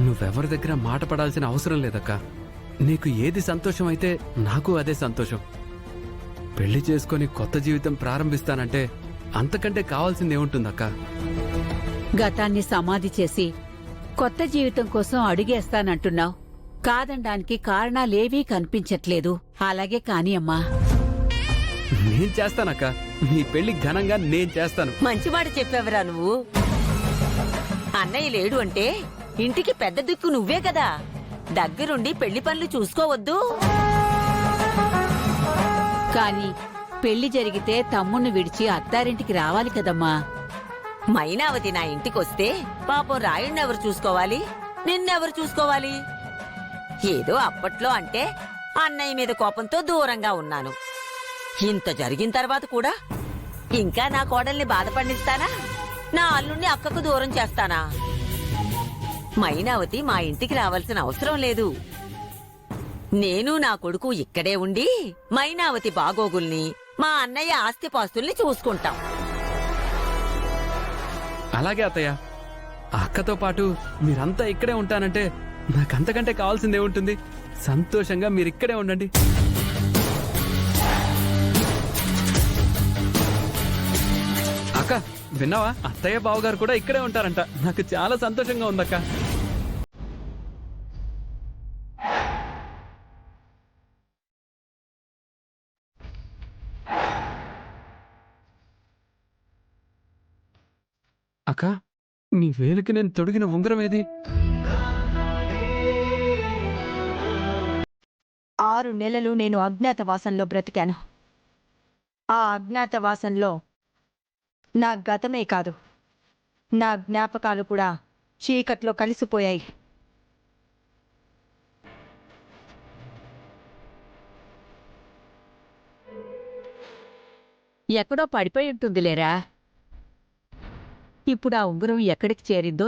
నువ్వెవరి దగ్గర మాట పడాల్సిన అవసరం లేదక్క. నీకు ఏది సంతోషం అయితే నాకు అదే సంతోషం. పెళ్లి చేసుకొని కొత్త జీవితం ప్రారంభిస్తానంటే అంతకంటే కావాల్సిందేముంటుందక్క? గతాన్ని సమాధి చేసి కొత్త జీవితం కోసం అడుగేస్తానంటున్నావు. కాదనడానికి కారణాలేవీ కనిపించట్లేదు. అలాగే కాని అమ్మా. నేను చేస్తానక్క. నీ పెళ్లి ఘనంగా నేను చేస్తాను. మంచి మాట చెప్పావురా నువ్వు. అన్నయ్య లేడు అంటే ఇంటికి పెద్ద దిక్కు నువ్వే కదా. దగ్గరుండి పెళ్లి పనులు చూసుకోవద్దు. కాని పెళ్లి జరిగితే తమ్ముణ్ణి విడిచి అత్తారింటికి రావాలి కదమ్మా. మైనావతి నా ఇంటికొస్తే పాపం రాయుణ్ణెవరు చూసుకోవాలి, నిన్నెవరు చూసుకోవాలి? ఏదో అప్పట్లో అంటే అన్నయ్య మీద కోపంతో దూరంగా ఉన్నాను. ఇంత జరిగిన తర్వాత కూడా ఇంకా నా కోడల్ని బాధపడిస్తానా? నా అల్లుణ్ణి అక్కకు దూరం చేస్తానా? మైనావతి మా ఇంటికి రావాల్సిన అవసరం లేదు. నేను నా కొడుకు ఇక్కడే ఉండి మైనావతి బాగోగుల్ని, మా అన్నయ్య ఆస్తిపాస్తుల్ని చూసుకుంటాం. అలాగే అత్తయ్య. అక్కతో పాటు మీరంతా ఇక్కడే ఉంటానంటే నాకంతకంటే కావాల్సిందేముంటుంది? సంతోషంగా మీరిక్కడే ఉండండి. అక్క విన్నావా? అత్తయ్య బావగారు కూడా ఇక్కడే ఉంటారంట. నాకు చాలా సంతోషంగా ఉందక్క. అక్క, నీ వేలికి నేను తొడిగిన ఉంగరం ఏది? 6 నెలలు నేను అజ్ఞాతవాసంలో బ్రతికాను. ఆ అజ్ఞాతవాసంలో నా గతమే కాదు, నా జ్ఞాపకాలు కూడా చీకట్లో కలిసిపోయాయి. ఎక్కడో పడిపోయి ఉంటుందిలేరా. ఇప్పుడు ఆ ఉంగరం ఎక్కడికి చేరిందో